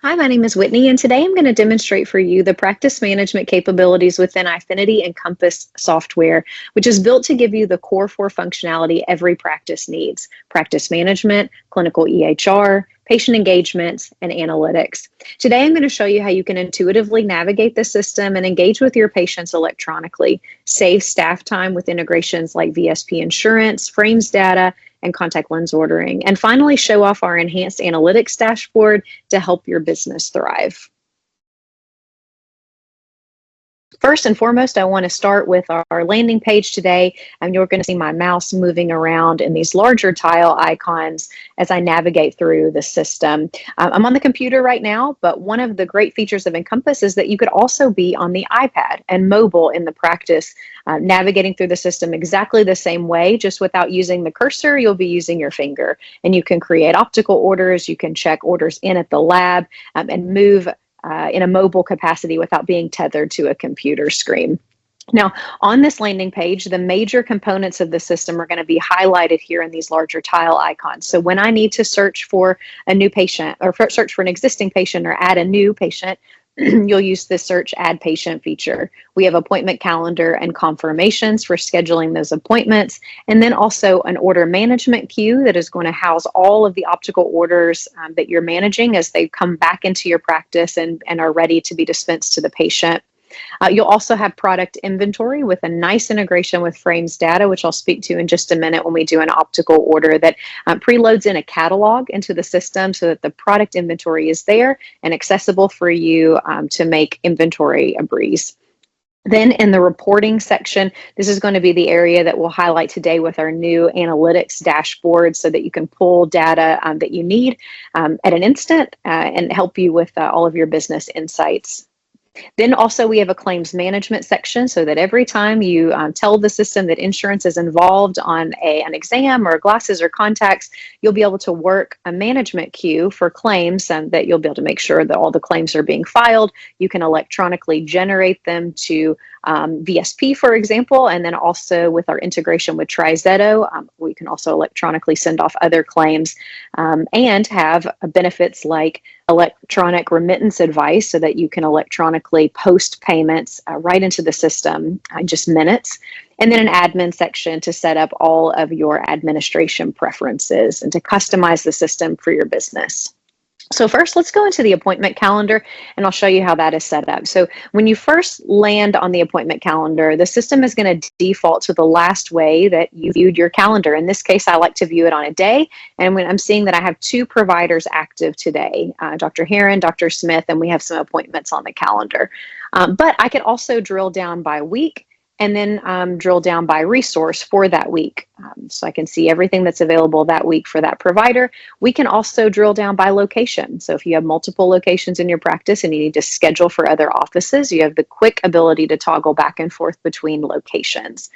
Hi, my name is Whitney, and today I'm going to demonstrate for you the practice management capabilities within Eyefinity Encompass software, which is built to give you the core 4 functionality every practice needs: practice management, clinical EHR, patient engagement, and analytics. Today, I'm going to show you how you can intuitively navigate the system and engage with your patients electronically, save staff time with integrations like VSP insurance, frames data, and contact lens ordering, and finally show off our enhanced analytics dashboard to help your business thrive. First and foremost, I want to start with our landing page today, and you're going to see my mouse moving around in these larger tile icons as I navigate through the system. I'm on the computer right now, but one of the great features of Encompass is that you could also be on the iPad and mobile in the practice, navigating through the system exactly the same way, just without using the cursor. You'll be using your finger, and you can create optical orders, you can check orders in at the lab, and move in a mobile capacity without being tethered to a computer screen. Now, on this landing page, the major components of the system are going to be highlighted here in these larger tile icons. So when I need to search for a new patient or search for an existing patient or add a new patient, you'll use the search add patient feature. We have appointment calendar and confirmations for scheduling those appointments, and then also an order management queue that is going to house all of the optical orders that you're managing as they come back into your practice and are ready to be dispensed to the patient. You'll also have product inventory with a nice integration with frames data, which I'll speak to in just a minute when we do an optical order that preloads in a catalog into the system so that the product inventory is there and accessible for you to make inventory a breeze. Then in the reporting section, this is going to be the area that we'll highlight today with our new analytics dashboard so that you can pull data that you need at an instant and help you with all of your business insights. Then also we have a claims management section so that every time you tell the system that insurance is involved on an exam or glasses or contacts, you'll be able to work a management queue for claims that you'll be able to make sure that all the claims are being filed. You can electronically generate them to VSP, for example, and then also with our integration with TriZetto, we can also electronically send off other claims and have benefits like electronic remittance advice so that you can electronically post payments right into the system in just minutes. And then an admin section to set up all of your administration preferences and to customize the system for your business. So first, let's go into the appointment calendar, and I'll show you how that is set up. So when you first land on the appointment calendar, the system is going to default to the last way that you viewed your calendar. In this case, I like to view it on a day, and when I'm seeing that I have 2 providers active today, Dr. Heron, Dr. Smith, and we have some appointments on the calendar. But I could also drill down by week and then drill down by resource for that week. So I can see everything that's available that week for that provider. We can also drill down by location. So if you have multiple locations in your practice and you need to schedule for other offices, you have the quick ability to toggle back and forth between locations.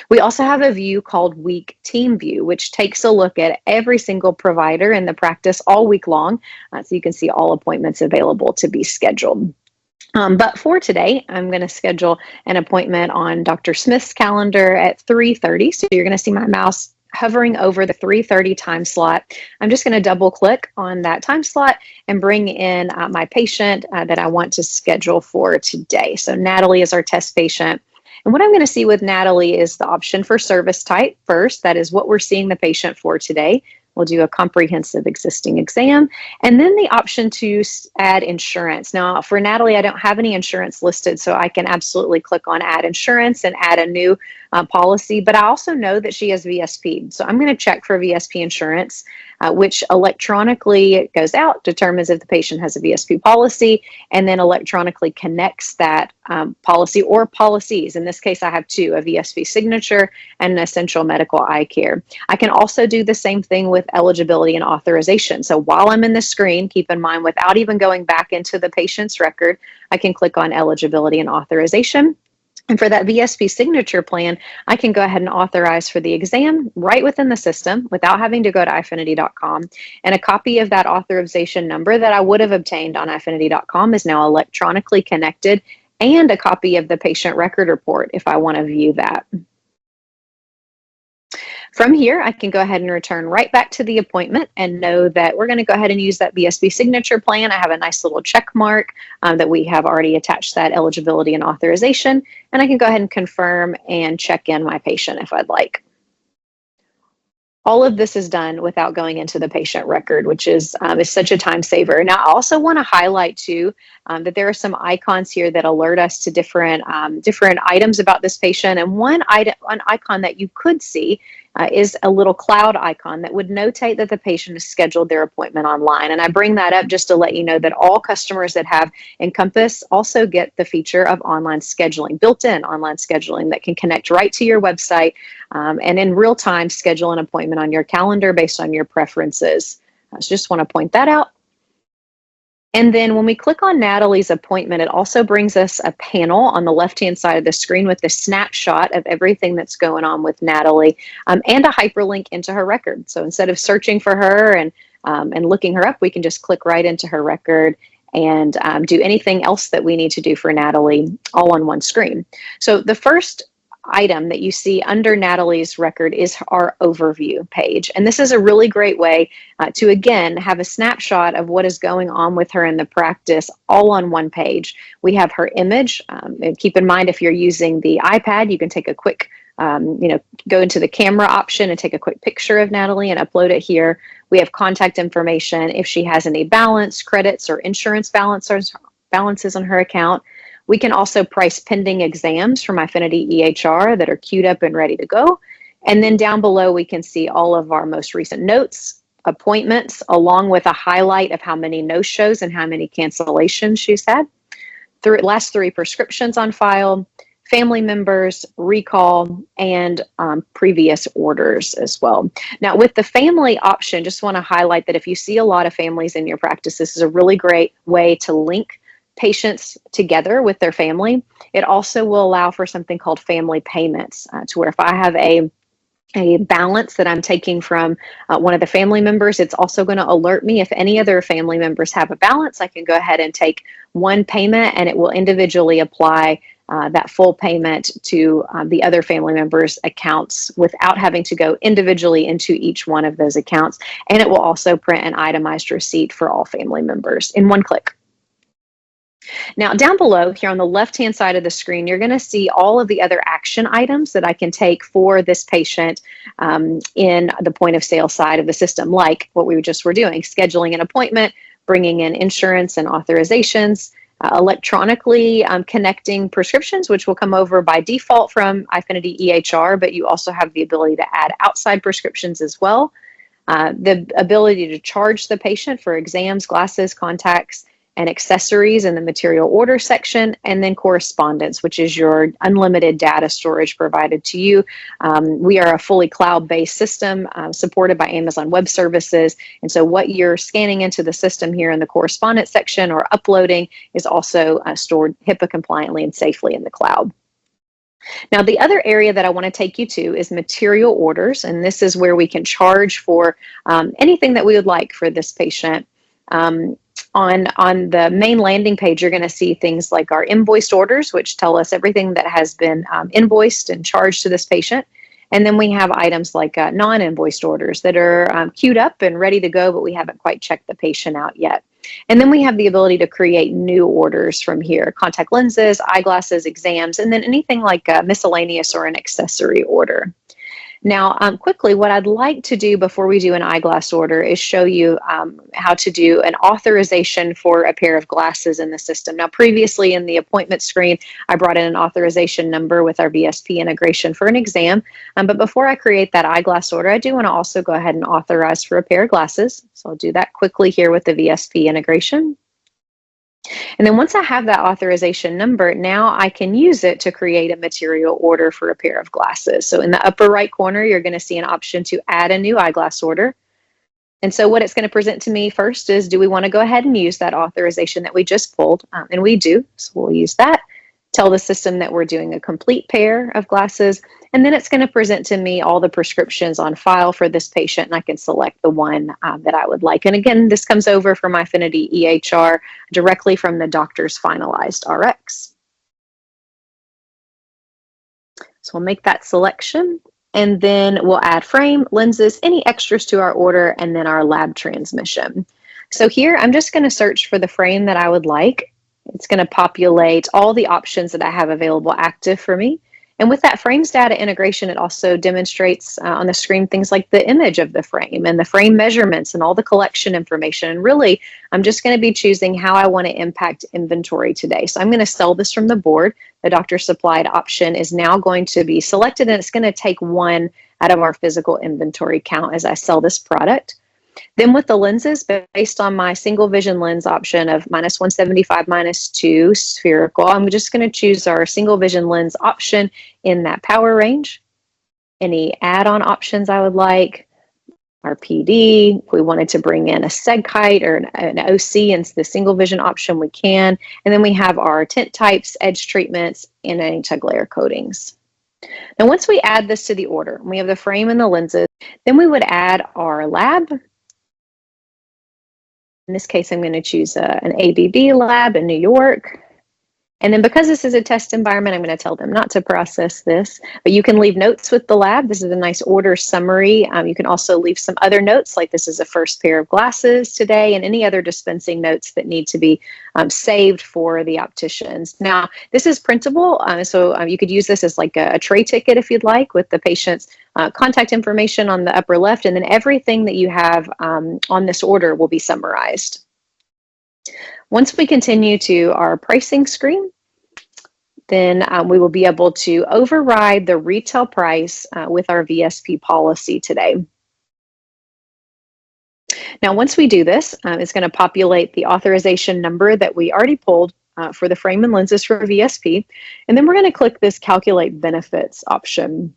We also have a view called Week Team View, which takes a look at every single provider in the practice all week long. So you can see all appointments available to be scheduled. But for today, I'm going to schedule an appointment on Dr. Smith's calendar at 3:30. So you're going to see my mouse hovering over the 3:30 time slot. I'm just going to double click on that time slot and bring in my patient that I want to schedule for today. So Natalie is our test patient. And what I'm going to see with Natalie is the option for service type first. That is what we're seeing the patient for today. We'll do a comprehensive existing exam, and then the option to add insurance. Now, for Natalie, I don't have any insurance listed, so I can absolutely click on add insurance and add a new policy, but I also know that she has VSP. So I'm going to check for VSP insurance, which electronically goes out, determines if the patient has a VSP policy, and then electronically connects that policy or policies. In this case, I have 2, a VSP signature and an essential medical eye care. I can also do the same thing with eligibility and authorization. So while I'm in the screen, keep in mind, without even going back into the patient's record, I can click on eligibility and authorization. And for that VSP signature plan, I can go ahead and authorize for the exam right within the system without having to go to eyefinity.com. And a copy of that authorization number that I would have obtained on eyefinity.com is now electronically connected, and a copy of the patient record report if I want to view that. From here, I can go ahead and return right back to the appointment and know that we're going to go ahead and use that BSB signature plan. I have a nice little check mark that we have already attached that eligibility and authorization, and I can go ahead and confirm and check in my patient if I'd like. All of this is done without going into the patient record, which is such a time saver. Now, I also want to highlight too that there are some icons here that alert us to different items about this patient. And one icon that you could see is a little cloud icon that would notate that the patient has scheduled their appointment online. And I bring that up just to let you know that all customers that have Encompass also get the feature of online scheduling, built-in online scheduling that can connect right to your website and in real time schedule an appointment on your calendar based on your preferences. I just want to point that out. And then when we click on Natalie's appointment, it also brings us a panel on the left-hand side of the screen with a snapshot of everything that's going on with Natalie and a hyperlink into her record. So instead of searching for her and looking her up, we can just click right into her record and do anything else that we need to do for Natalie all on one screen. So the first item that you see under Natalie's record is our overview page. And this is a really great way to, again, have a snapshot of what is going on with her in the practice all on one page. We have her image. And keep in mind, if you're using the iPad, you can take a quick, go into the camera option and take a quick picture of Natalie and upload it here. We have contact information if she has any balance, credits, or insurance balances on her account. We can also price pending exams from Eyefinity EHR that are queued up and ready to go. And then down below, we can see all of our most recent notes, appointments, along with a highlight of how many no-shows and how many cancellations she's had. Last 3 prescriptions on file, family members, recall, and previous orders as well. Now, with the family option, just want to highlight that if you see a lot of families in your practice, this is a really great way to link patients together with their family. It also will allow for something called family payments, to where if I have a balance that I'm taking from one of the family members, it's also going to alert me if any other family members have a balance. I can go ahead and take one payment and it will individually apply that full payment to the other family members' accounts without having to go individually into each one of those accounts. And it will also print an itemized receipt for all family members in one click. Now, down below here on the left-hand side of the screen, you're going to see all of the other action items that I can take for this patient in the point of sale side of the system, like what we just were doing, scheduling an appointment, bringing in insurance and authorizations, electronically connecting prescriptions, which will come over by default from Eyefinity EHR, but you also have the ability to add outside prescriptions as well. The ability to charge the patient for exams, glasses, contacts, and accessories in the material order section, and then correspondence, which is your unlimited data storage provided to you. We are a fully cloud-based system supported by Amazon Web Services, and so what you're scanning into the system here in the correspondence section or uploading is also stored HIPAA compliantly and safely in the cloud. Now, the other area that I want to take you to is material orders, and this is where we can charge for anything that we would like for this patient. On the main landing page, you're going to see things like our invoiced orders, which tell us everything that has been invoiced and charged to this patient. And then we have items like non-invoiced orders that are queued up and ready to go, but we haven't quite checked the patient out yet. And then we have the ability to create new orders from here, contact lenses, eyeglasses, exams, and then anything like a miscellaneous or an accessory order. Now, quickly, what I'd like to do before we do an eyeglass order is show you how to do an authorization for a pair of glasses in the system. Now, previously in the appointment screen, I brought in an authorization number with our VSP integration for an exam. But before I create that eyeglass order, I do want to also go ahead and authorize for a pair of glasses. So I'll do that quickly here with the VSP integration. And then once I have that authorization number, now I can use it to create a material order for a pair of glasses. So in the upper right corner, you're going to see an option to add a new eyeglass order. And so what it's going to present to me first is, do we want to go ahead and use that authorization that we just pulled? And we do, so we'll use that. Tell the system that we're doing a complete pair of glasses, and then it's going to present to me all the prescriptions on file for this patient, and I can select the one that I would like. And again, this comes over from Eyefinity EHR directly from the doctor's finalized RX. So we'll make that selection. And then we'll add frame, lenses, any extras to our order, and then our lab transmission. So here I'm just going to search for the frame that I would like. It's going to populate all the options that I have available active for me. And with that frames data integration, it also demonstrates on the screen things like the image of the frame and the frame measurements and all the collection information. And really, I'm just going to be choosing how I want to impact inventory today. So I'm going to sell this from the board. The doctor supplied option is now going to be selected, and it's going to take one out of our physical inventory count as I sell this product. Then with the lenses, based on my single vision lens option of -175, -2 spherical, I'm just going to choose our single vision lens option in that power range. Any add-on options I would like, our PD, if we wanted to bring in a seg height or an OC into the single vision option, we can. And then we have our tint types, edge treatments, and anti-glare coatings. Now, once we add this to the order, we have the frame and the lenses, then we would add our lab. In this case, I'm going to choose an ABB lab in New York. And then because this is a test environment, I'm going to tell them not to process this, but you can leave notes with the lab. This is a nice order summary. You can also leave some other notes, like this is a first pair of glasses today, and any other dispensing notes that need to be saved for the opticians. Now, this is printable, so you could use this as like a tray ticket if you'd like, with the patient's contact information on the upper left, and then everything that you have on this order will be summarized. Once we continue to our pricing screen, then we will be able to override the retail price with our VSP policy today. Now, once we do this, it's going to populate the authorization number that we already pulled for the frame and lenses for VSP, and then we're going to click this Calculate Benefits option.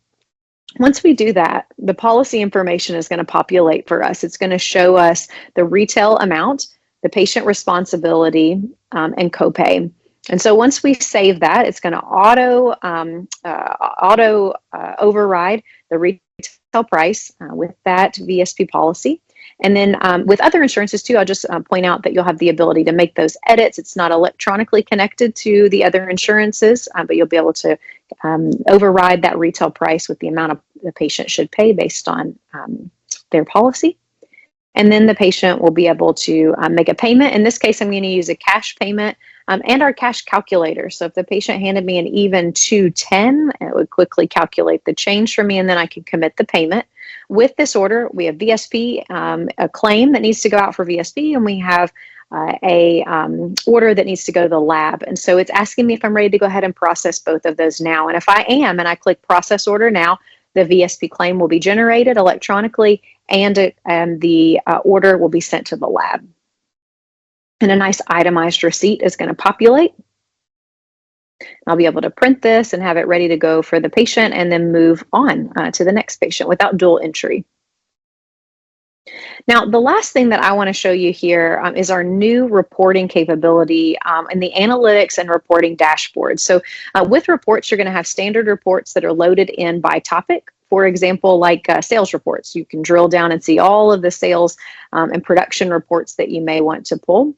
Once we do that, the policy information is going to populate for us. It's going to show us the retail amount, the patient responsibility, and copay. And so once we save that, it's going to auto override the retail price with that VSP policy. And then with other insurances too, I'll just point out that you'll have the ability to make those edits. It's not electronically connected to the other insurances, but you'll be able to override that retail price with the amount of the patient should pay based on their policy. And then the patient will be able to make a payment. In this case, I'm going to use a cash payment and our cash calculator. So if the patient handed me an even 210, it would quickly calculate the change for me, and then I can commit the payment. With this order, we have VSP, a claim that needs to go out for VSP, and we have a order that needs to go to the lab. And so it's asking me if I'm ready to go ahead and process both of those now. And if I am, and I click Process Order Now, the VSP claim will be generated electronically, and the order will be sent to the lab. And a nice itemized receipt is going to populate. I'll be able to print this and have it ready to go for the patient, and then move on to the next patient without dual entry. Now, the last thing that I want to show you here is our new reporting capability in the analytics and reporting dashboard. So with reports, you're going to have standard reports that are loaded in by topic. For example, like sales reports, you can drill down and see all of the sales and production reports that you may want to pull.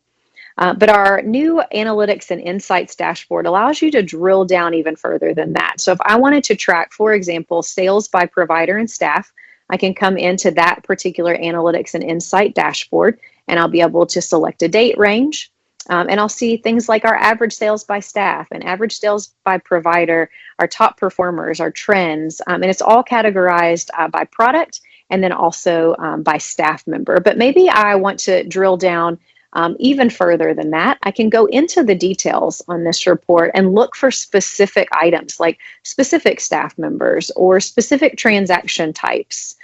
But our new analytics and insights dashboard allows you to drill down even further than that. So if I wanted to track, for example, sales by provider and staff, I can come into that particular analytics and insight dashboard, and I'll be able to select a date range. And I'll see things like our average sales by staff and average sales by provider, our top performers, our trends, and it's all categorized by product and then also by staff member. But maybe I want to drill down even further than that. I can go into the details on this report and look for specific items like specific staff members or specific transaction types.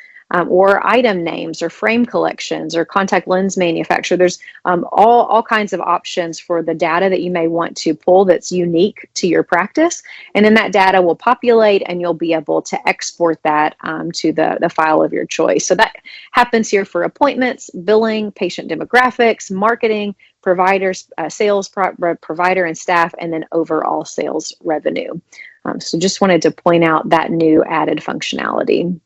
Or item names or frame collections or contact lens manufacturer. There's all kinds of options for the data that you may want to pull that's unique to your practice. And then that data will populate, and you'll be able to export that to the file of your choice. So that happens here for appointments, billing, patient demographics, marketing, providers, sales, provider and staff, and then overall sales revenue. So just wanted to point out that new added functionality.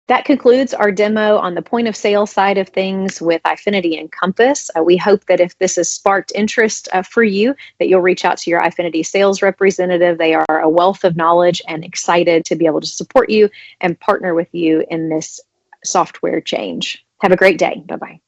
That concludes our demo on the point of sale side of things with Eyefinity Encompass. We hope that if this has sparked interest for you, that you'll reach out to your Eyefinity sales representative. They are a wealth of knowledge and excited to be able to support you and partner with you in this software change. Have a great day. Bye-bye.